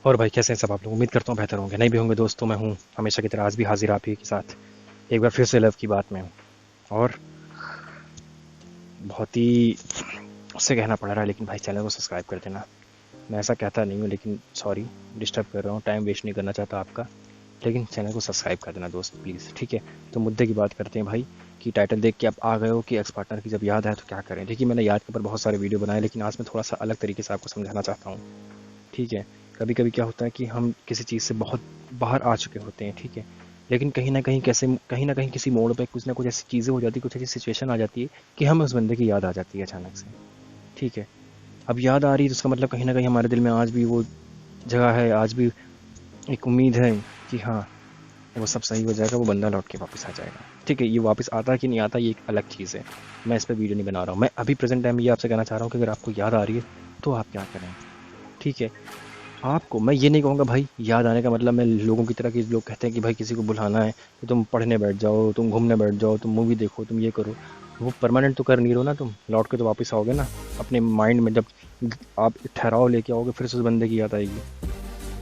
और भाई कैसे हैं सब आप लोग? उम्मीद करता हूँ बेहतर होंगे, नहीं भी होंगे दोस्तों। मैं हूँ हमेशा की तरह आज भी हाजिर आप ही के साथ एक बार फिर से लव की बात में हूँ। और बहुत ही उससे कहना पड़ रहा है, लेकिन भाई चैनल को सब्सक्राइब कर देना। मैं ऐसा कहता नहीं हूँ, लेकिन सॉरी डिस्टर्ब कर रहा हूँ, टाइम वेस्ट नहीं करना चाहता आपका, लेकिन चैनल को सब्सक्राइब कर देना दोस्त प्लीज़, ठीक है। तो मुद्दे की बात करते हैं भाई, कि टाइटल देख के आप आ गए हो कि एक्स पार्टनर की जब याद आए तो क्या करें। देखिए मैंने याद के ऊपर बहुत सारे वीडियो बनाए, लेकिन आज मैं थोड़ा सा अलग तरीके से आपको समझाना चाहता हूँ, ठीक है। कभी कभी क्या होता है कि हम किसी चीज़ से बहुत बाहर आ चुके होते हैं, ठीक है, लेकिन कहीं ना कहीं किसी मोड़ पे कुछ ना कुछ ऐसी चीज़ें हो जाती है, कुछ ऐसी सिचुएशन आ जाती है कि हमें उस बंदे की याद आ जाती है अचानक से, ठीक है। अब याद आ रही है तो उसका मतलब कहीं ना कहीं हमारे दिल में आज भी वो जगह है, आज भी एक उम्मीद है कि हाँ वो सब सही हो जाएगा, वो बंदा लौट के वापस आ जाएगा, ठीक है। ये वापस आता है कि नहीं आता ये एक अलग चीज़ है, मैं इस पर वीडियो नहीं बना रहा हूँ। मैं अभी प्रेजेंट टाइम में ये आपसे कहना चाह रहा हूँ कि अगर आपको याद आ रही है तो आप क्या करें, ठीक है। आपको मैं ये नहीं कहूँगा भाई, याद आने का मतलब मैं लोगों की तरह, कि लोग कहते हैं कि भाई किसी को बुलाना है तो तुम पढ़ने बैठ जाओ, तुम घूमने बैठ जाओ, तुम मूवी देखो, तुम ये करो। वो परमानेंट तो कर नहीं रहो ना, तुम लौट के तो वापस आओगे ना अपने माइंड में। जब आप ठहराव लेके आओगे फिर से उस बंदे की याद आएगी,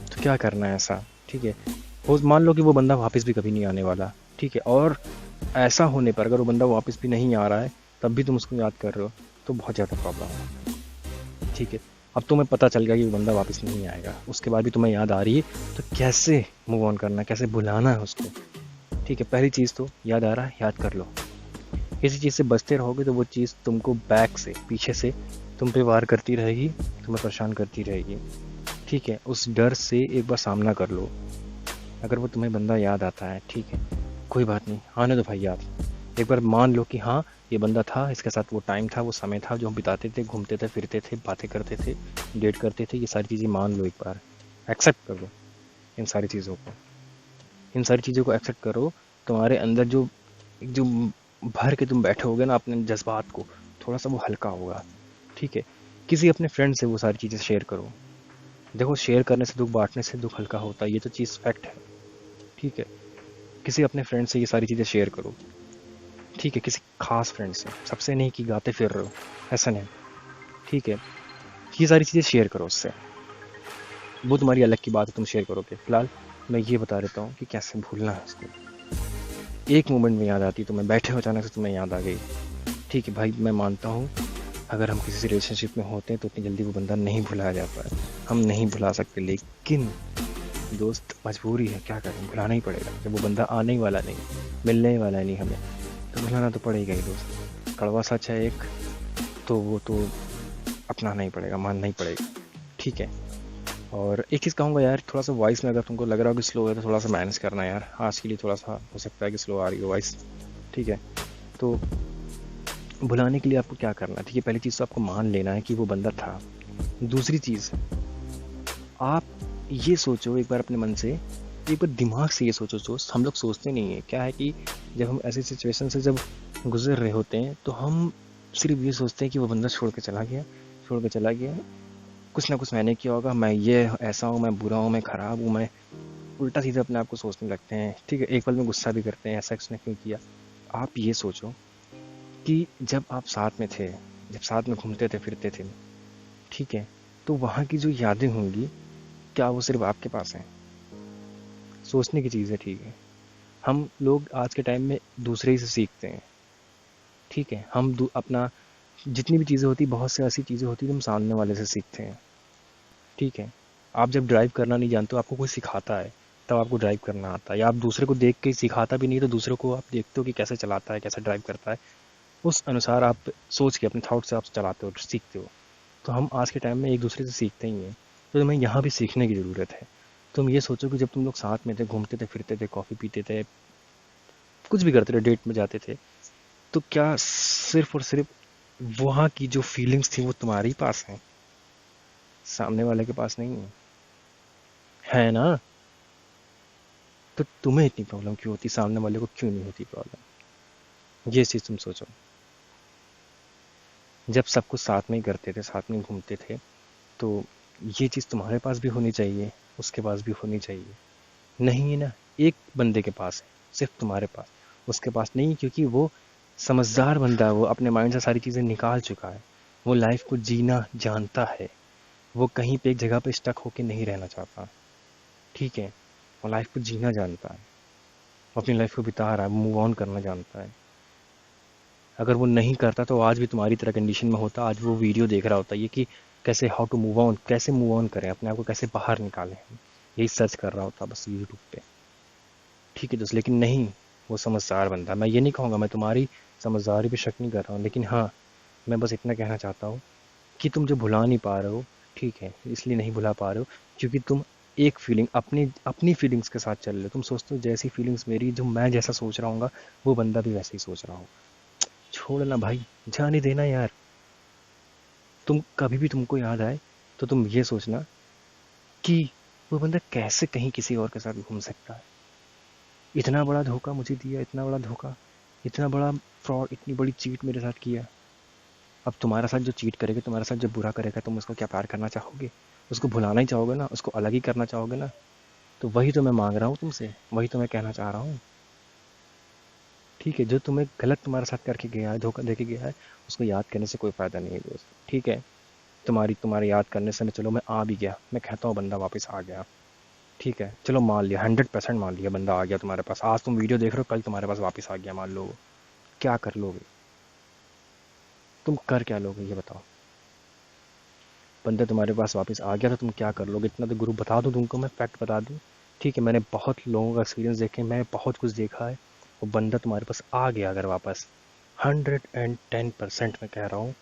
तो क्या करना है ऐसा, ठीक है। वो मान लो कि वो बंदा वापस भी कभी नहीं आने वाला, ठीक है। और ऐसा होने पर अगर वो बंदा वापस भी नहीं आ रहा है तब भी तुम उसको याद कर रहे हो तो बहुत ज़्यादा प्रॉब्लम है, ठीक है। अब तुम्हें पता चल गया कि वो बंदा वापस नहीं आएगा, उसके बाद भी तुम्हें याद आ रही है, तो कैसे मूव ऑन करना है, कैसे भुलाना है उसको, ठीक है। पहली चीज़ तो याद आ रहा है, याद कर लो। किसी चीज़ से बचते रहोगे तो वो चीज़ तुमको बैक से, पीछे से तुम पे वार करती रहेगी, तुम्हें परेशान करती रहेगी, ठीक है। उस डर से एक बार सामना कर लो। अगर वो तुम्हें बंदा याद आता है, ठीक है, कोई बात नहीं, आने दो भाई याद। एक बार मान लो कि हाँ ये बंदा था, इसके साथ वो टाइम था, वो समय था जो हम बिताते थे, घूमते थे, फिरते थे, बातें करते थे, डेट करते थे, ये सारी चीज़ें मान लो, एक बार एक्सेप्ट कर लो इन सारी चीज़ों को। इन सारी चीज़ों को एक्सेप्ट करो। तुम्हारे अंदर जो जो भर के तुम बैठे होगे ना अपने जज्बात को, थोड़ा सा वो हल्का होगा, ठीक है। किसी अपने फ्रेंड से वो सारी चीज़ें शेयर करो। देखो शेयर करने से दुख, बांटने से दुख हल्का होता है, ये तो चीज़ फैक्ट है, ठीक है। किसी अपने फ्रेंड से ये सारी चीज़ें शेयर करो, ठीक है। किसी खास फ्रेंड से, सबसे नहीं कि गाते फिर रहे हो, ऐसा नहीं, ठीक है। ये सारी चीज़ें शेयर करो उससे, वो तुम्हारी अलग की बात है, तुम शेयर करोगे। फिलहाल मैं ये बता देता हूँ कि कैसे भूलना है उसको। एक मोमेंट में याद आती है, तुम्हें बैठे हो अचानक से तुम्हें याद आ गई, ठीक है भाई। मैं मानता हूँ अगर हम किसी रिलेशनशिप में होते हैं तो इतनी जल्दी वो बंदा नहीं भुलाया जाता है, हम नहीं भुला सकते, लेकिन दोस्त मजबूरी है, क्या करें, भुलाना ही पड़ेगा। जब वो बंदा आने ही वाला नहीं, मिलने ही वाला नहीं हमें, तो भुलाना तो पड़ेगा ही दोस्त। कड़वा सच है एक, तो वो तो अपनाना ही पड़ेगा, मानना ही पड़ेगा, ठीक है। और एक चीज़ कहूँगा यार, थोड़ा सा वॉइस में अगर तुमको लग रहा हो कि स्लो है तो थोड़ा सा मैनेज करना यार, आज के लिए थोड़ा सा हो सकता है कि स्लो आ रही हो वॉइस, ठीक है। तो भुलाने के लिए आपको क्या करना है, ठीक है। पहली चीज़ तो आपको मान लेना है कि वो बंदा था। दूसरी चीज़, आप ये सोचो एक बार अपने मन से, एक बार दिमाग से ये सोचो। दोस्त हम लोग सोचते नहीं है, क्या है कि जब हम ऐसी सिचुएशन से जब गुजर रहे होते हैं तो हम सिर्फ ये सोचते हैं कि वो बंदा छोड़ के चला गया, छोड़ के चला गया, कुछ ना कुछ मैंने किया होगा, मैं ये ऐसा हूँ, मैं बुरा हूँ, मैं ख़राब हूँ, मैं उल्टा सीधा अपने आप को सोचने लगते हैं, ठीक है। एक पल में गुस्सा भी करते हैं, ऐसा उसने क्यों किया। आप ये सोचो कि जब आप साथ में थे, जब साथ में घूमते थे फिरते थे, ठीक है, तो वहाँ की जो यादें होंगी, क्या वो सिर्फ आपके पास हैं? सोचने की चीज़ है, ठीक है। हम लोग आज के टाइम में दूसरे ही से सीखते हैं, ठीक है। हम अपना जितनी भी चीज़ें होती, बहुत सी ऐसी चीज़ें होती जो हम सामने वाले से सीखते हैं, ठीक है। आप जब ड्राइव करना नहीं जानते हो, आपको कोई सिखाता है, तब आपको ड्राइव करना आता है। या आप दूसरे को देख के सिखाता भी नहीं, तो दूसरे को आप देखते हो कि कैसे चलाता है, कैसे ड्राइव करता है, उस अनुसार आप सोच के अपने थॉट से आप चलाते हो, सीखते हो। तो हम आज के टाइम में एक दूसरे से सीखते ही हैं, तो तुम्हें यहाँ भी सीखने की ज़रूरत है। तुम ये सोचो कि जब तुम लोग साथ में थे, घूमते थे, फिरते थे, कॉफ़ी पीते थे, कुछ भी करते थे, डेट में जाते थे, तो क्या सिर्फ और सिर्फ वहाँ की जो फीलिंग्स थी वो तुम्हारे ही पास हैं, सामने वाले के पास नहीं है ना? तो तुम्हें इतनी प्रॉब्लम क्यों होती, सामने वाले को क्यों नहीं होती प्रॉब्लम? ये चीज़ तुम सोचो। जब सब कुछ साथ में ही करते थे, साथ में घूमते थे, तो ये चीज़ तुम्हारे पास भी होनी चाहिए, उसके पास भी होनी चाहिए। नहीं है ना, एक बंदे के पास है, सिर्फ तुम्हारे पास, उसके पास नहीं, क्योंकि वो समझदार बंदा है, वो अपने माइंड से सारी चीज़ें निकाल चुका है, वो लाइफ को जीना जानता है, वो कहीं पे एक जगह पे स्टक होके नहीं रहना चाहता, ठीक है, वो लाइफ को जीना जानता है, वो अपनी लाइफ को बिता रहा है, मूव ऑन करना जानता है। अगर वो नहीं करता तो आज भी तुम्हारी तरह कंडीशन में होता, आज वो वीडियो देख रहा होता ये कि कैसे हाउ टू मूव ऑन, कैसे मूव ऑन करें, अपने आप को कैसे बाहर निकालें, यही सर्च कर रहा होता बस यूट्यूब पे। ठीक है दोस्त, लेकिन नहीं, वो समझदार बंदा। मैं ये नहीं कहूँगा, मैं तुम्हारी समझदारी पे शक नहीं कर रहा हूँ, लेकिन हाँ, मैं बस इतना कहना चाहता हूँ कि तुम जो भुला नहीं पा रहे हो, ठीक है, इसलिए नहीं भुला पा रहे हो क्योंकि तुम एक फीलिंग अपनी अपनी फीलिंग्स के साथ चल रहे हो। तुम सोचते हो जैसी फीलिंग्स मेरी, जो मैं जैसा सोच रहा हूँ वो बंदा भी वैसे ही सोच रहा हो। छोड़ना भाई, जाने देना यार। तुम कभी भी तुमको याद आए तो तुम ये सोचना कि वो बंदा कैसे कहीं किसी और के साथ घूम सकता है। इतना बड़ा धोखा मुझे दिया, इतना बड़ा धोखा, इतना बड़ा फ्रॉड, इतनी बड़ी चीट मेरे साथ किया। अब तुम्हारे साथ जो चीट करेगा, तुम्हारे साथ जो बुरा करेगा, तुम उसको क्या प्यार करना चाहोगे? उसको भुलाना ही चाहोगे ना, उसको अलग ही करना चाहोगे ना। तो वही तो मैं मांग रहा हूँ तुमसे, वही तो मैं कहना चाह रहा हूँ। ठीक है, जो तुम्हें गलत तुम्हारे साथ करके गया है, धोखा देके गया है, उसको याद करने से कोई फ़ायदा नहीं है दोस्त। ठीक है, तुम्हारे याद करने से मैं, चलो मैं आ भी गया, मैं कहता हूँ बंदा वापस आ गया। ठीक है, चलो मान लिया, 100% मान लिया बंदा आ गया तुम्हारे पास। आज तुम वीडियो देख रहे हो, कल तुम्हारे पास वापस आ गया, मान लो। क्या कर लोगे? तुम कर क्या लोगे ये बताओ? बंदा तुम्हारे पास वापस आ गया तो तुम क्या कर लोगे? इतना तो गुरु बता दूं तुमको, मैं फैक्ट बता दूं। ठीक है, मैंने बहुत लोगों का एक्सपीरियंस देखे, मैं बहुत कुछ देखा है। वो बंदा तुम्हारे पास आ गया अगर वापस, 110% मैं कह रहा हूँ,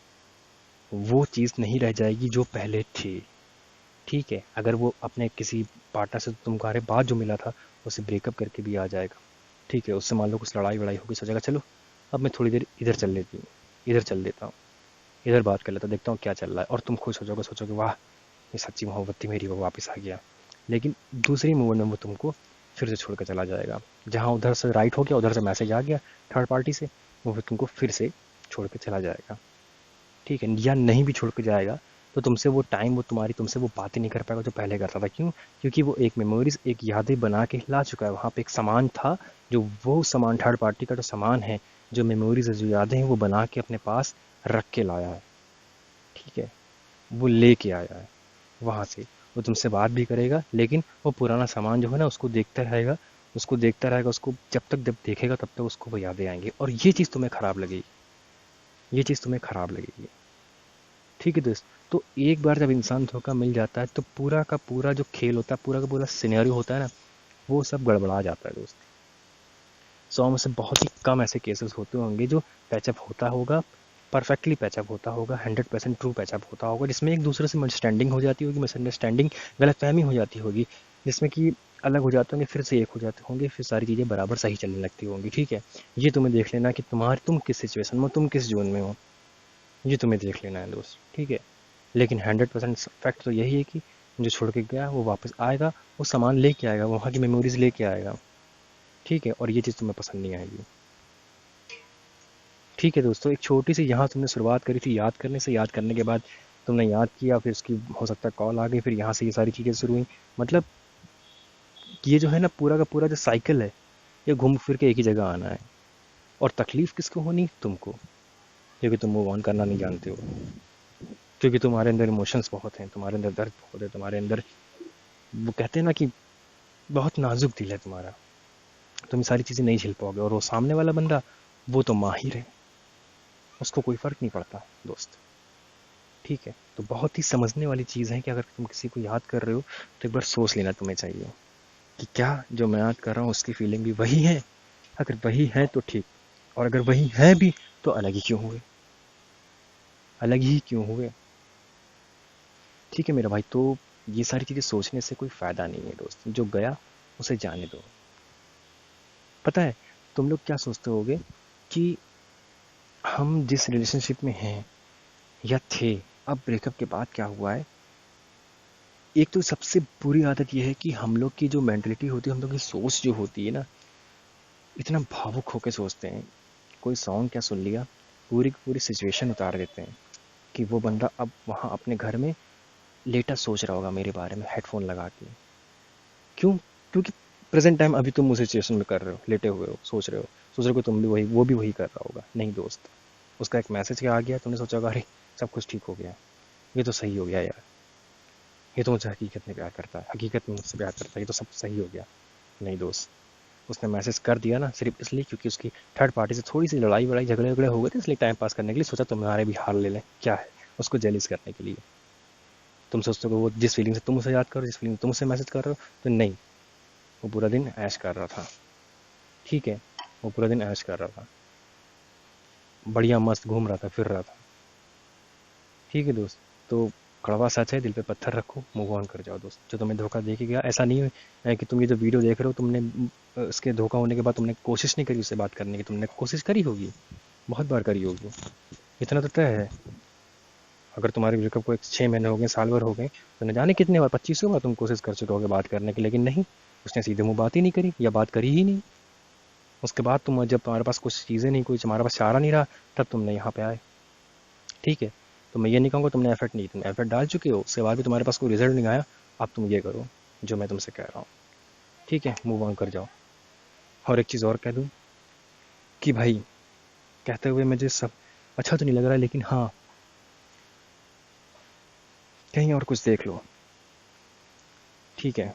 वो चीज़ नहीं रह जाएगी जो पहले थी। ठीक है, अगर वो अपने किसी पार्टनर से तुम्हारे बाद जो मिला था उससे ब्रेकअप करके भी आ जाएगा। ठीक है, उससे मान लो कुछ लड़ाई वड़ाई होगी, सोचेगा चलो अब मैं थोड़ी देर इधर चल लेती हूँ, इधर चल लेता हूँ, इधर बात कर लेता हूँ, देखता हूँ क्या चल रहा है। और तुम खुश हो जाओगे, सोचोगे वाह, ये सच्ची मोहब्बत थी मेरी, वो वापस आ गया। लेकिन दूसरी मूवमेंट में वो तुमको फिर से छोड़ कर चला जाएगा। जहाँ उधर से राइट हो गया, उधर से मैसेज आ गया थर्ड पार्टी से, वो फिर तुमको फिर से छोड़ के चला जाएगा। ठीक है, या नहीं भी छोड़ के जाएगा तो तुमसे वो टाइम, वो तुम्हारी तुमसे वो बातें नहीं कर पाएगा जो पहले करता था। क्यों? क्योंकि वो एक मेमोरीज, एक यादें बना के ला चुका है। वहाँ पे एक सामान था, जो वो सामान, थर्ड पार्टी का जो सामान है, जो मेमोरीज है, जो यादें हैं, वो बना के अपने पास रख के लाया है। ठीक है, वो लेके आया है वहाँ से। वो तुमसे बात भी करेगा, लेकिन वो पुराना सामान जो है ना, उसको देखता रहेगा, उसको देखता रहेगा, उसको जब देखेगा तब तक उसको वो यादें आएंगी, और ये चीज़ तुम्हें खराब लगेगी, ये चीज़ तुम्हें खराब लगेगी। ठीक है दोस्त, तो एक बार जब इंसान धोखा मिल जाता है तो पूरा का पूरा जो खेल होता है, पूरा का पूरा सिनेरियो होता है ना, वो सब गड़बड़ा जाता है दोस्त। 100 में से बहुत ही कम ऐसे केसेस होते होंगे जो पैचअप होता होगा, परफेक्टली पैचअप होता होगा, 100% ट्रू पैचअप होता होगा, जिसमें एक दूसरे से मिसअंडरस्टैंडिंग हो जाती होगी, मिसअंडरस्टैंडिंग, गलतफहमी हो जाती होगी, जिसमें कि अलग हो जाते होंगे, फिर से एक हो जाते होंगे, फिर सारी चीज़ें बराबर सही चलने लगती होंगी। ठीक है, ये तुम्हें देख लेना कि तुम किस सिचुएशन में, तुम किस जोन में हो, ये तुम्हें देख लेना है दोस्त। ठीक है, लेकिन 100% फैक्ट तो यही है कि जो छोड़ के गया वो वापस आएगा, वो सामान लेके आएगा, वहाँ की मेमोरीज लेके आएगा। ठीक है, और ये चीज़ तुम्हें पसंद नहीं आएगी। ठीक है दोस्तों, एक छोटी सी यहाँ तुमने शुरुआत करी थी याद करने से, याद करने के बाद तुमने याद किया, फिर उसकी हो सकता है कॉल आ गई, फिर यहाँ से ये सारी चीज़ें शुरू हुई। मतलब ये जो है ना, पूरा का पूरा जो साइकिल है, ये घूम फिर के एक ही जगह आना है। और तकलीफ किसको होनी? तुमको, क्योंकि तुम मूव ऑन करना नहीं जानते हो, क्योंकि तुम्हारे अंदर इमोशंस बहुत हैं, तुम्हारे अंदर दर्द बहुत है, तुम्हारे अंदर, वो कहते हैं ना कि बहुत नाजुक दिल है तुम्हारा, तुम ये सारी चीज़ें नहीं झेल पाओगे। और वो सामने वाला बंदा, वो तो माहिर है, उसको कोई फ़र्क नहीं पड़ता दोस्त। ठीक है, तो बहुत ही समझने वाली चीज़ है कि अगर तुम किसी को याद कर रहे हो तो एक बार सोच लेना तुम्हें चाहिए कि क्या जो मैं याद कर रहा हूँ उसकी फीलिंग भी वही है। अगर वही है तो ठीक, और अगर वही है भी तो अलग ही क्यों हुए, अलग ही क्यों हुए। ठीक है मेरा भाई, तो ये सारी चीज़ें सोचने से कोई फ़ायदा नहीं है दोस्त, जो गया उसे जाने दो। पता है तुम लोग क्या सोचते होगे कि हम जिस रिलेशनशिप में हैं या थे, अब ब्रेकअप के बाद क्या हुआ है। एक तो सबसे बुरी आदत यह है कि हम लोग की जो मेंटलिटी होती है, हम लोग की सोच जो होती है ना, इतना भावुक होकर सोचते हैं। कोई सॉन्ग क्या सुन लिया, पूरी की पूरी सिचुएशन उतार देते हैं कि वो बंदा अब वहाँ अपने घर में लेटा सोच रहा होगा मेरे बारे में, हेडफोन लगा के। क्यों? क्योंकि प्रेजेंट टाइम अभी तुम उस सिचुएशन में कर रहे हो, लेटे हुए हो, सोच रहे हो कि तुम भी वही, वो भी वही कर रहा होगा। नहीं दोस्त, उसका एक मैसेज क्या आ गया, तुमने सोचा अरे सब कुछ ठीक हो गया, ये तो सही हो गया यार, ये तो मुझे हकीकत में प्यार करता है, हकीकत में मुझसे प्यार करता है, ये तो सब सही हो गया। नहीं दोस्त, उसने मैसेज कर दिया ना सिर्फ इसलिए क्योंकि उसकी थर्ड पार्टी से थोड़ी सी लड़ाई वड़ाई झगड़े वगड़े हो गए थे, इसलिए टाइम पास करने के लिए सोचा तुम्हारे भी हाल ले लें। क्या है, उसको जेलिस करने के लिए। तुम सोचते हो वो जिस फीलिंग से तुम उसे याद करो, जिस फीलिंग तुम उसे मैसेज कर रहे हो, तो नहीं, वो पूरा दिन ऐश कर रहा था। ठीक है, वो पूरा दिन ऐश कर रहा था, बढ़िया मस्त घूम रहा था, फिर रहा था। ठीक है दोस्त, तो कड़वा सच है, दिल पे पत्थर रखो, मूव ऑन कर जाओ दोस्त। जो तुम्हें धोखा दे के गया, ऐसा नहीं है कि तुम ये जो वीडियो देख रहे हो, तुमने इसके धोखा होने के बाद तुमने कोशिश नहीं करी उससे बात करने की। तुमने कोशिश करी होगी, बहुत बार करी होगी, इतना तो तय है। अगर तुम्हारे ब्रेकअप को 6 महीने हो गए, साल भर हो गए, तो न जाने कितने बार, 2500 बार तुम कोशिश कर चुके होगे बात करने की, लेकिन नहीं, उसने सीधे मुंह बात ही नहीं करी या बात करी ही नहीं। उसके बाद तुम, जब तुम्हारे पास कुछ चीज़ें नहीं, कुछ तुम्हारे पास चारा नहीं रहा, तब तुमने यहाँ पे आए। ठीक है, तो मैं ये नहीं कहूँगा तुमने एफर्ट नहीं, तुम एफर्ट डाल चुके हो, उसके बाद भी तुम्हारे पास कोई रिजल्ट नहीं आया। अब तुम ये करो जो मैं तुमसे कह रहा हूँ। ठीक है, मूव ऑन कर जाओ। और एक चीज़ और कह दूँ कि भाई, कहते हुए मुझे सब अच्छा तो नहीं लग रहा है, लेकिन हाँ, कहीं और कुछ देख लो। ठीक है,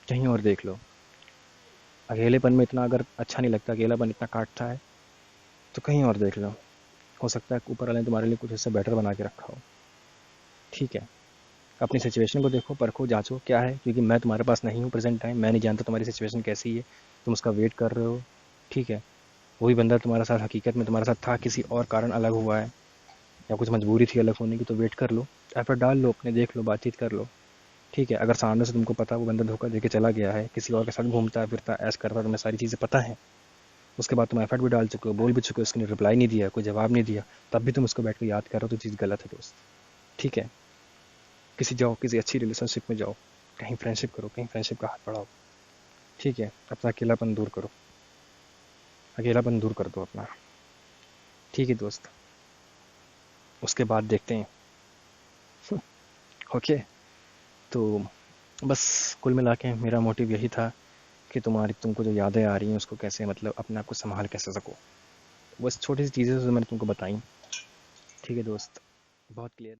कहीं और देख लो। अकेलेपन में इतना अगर अच्छा नहीं लगता, अकेलापन इतना काटता है, तो कहीं और देख लो। हो सकता है ऊपर वाले ने तुम्हारे लिए कुछ इससे बेटर बना के रखा हो। ठीक है, अपनी सिचुएशन को देखो, परखो, जांचो क्या है, क्योंकि मैं तुम्हारे पास नहीं हूँ प्रेजेंट टाइम, मैं नहीं जानता तुम्हारी सिचुएशन कैसी है, तुम उसका वेट कर रहे हो। ठीक है, वही बंदा तुम्हारे साथ हकीकत में तुम्हारे साथ था, किसी और कारण अलग हुआ है, या कुछ मजबूरी थी अलग होने की, तो वेट कर लो, एफर्ट डाल लो अपने, देख लो, बातचीत कर लो। ठीक है, अगर सामने से तुमको पता वो बंदा धोखा देके चला गया है, किसी और के साथ घूमता फिरता, ऐश करता, तुम्हें सारी चीज़ें पता है, उसके बाद तुम एफर्ट भी डाल चुके हो, बोल भी चुके हो, उसने रिप्लाई नहीं दिया, कोई जवाब नहीं दिया, तब भी तुम उसको बैठ कर याद कर रहे हो, तो चीज़ गलत है दोस्त। ठीक है, किसी अच्छी रिलेशनशिप में जाओ, कहीं फ्रेंडशिप करो, कहीं फ्रेंडशिप का हाथ बढ़ाओ। ठीक है, अपना अकेलापन दूर करो, अकेलापन दूर कर दो अपना। ठीक है दोस्त, उसके बाद देखते हैं। ओके, तो बस कुल मिला के मेरा मोटिव यही था कि तुमको जो यादें आ रही हैं उसको कैसे, मतलब अपने आप को संभाल कैसे सको, बस छोटी सी चीज़ें जो मैंने तुमको बताई। ठीक है दोस्त, बहुत क्लियर।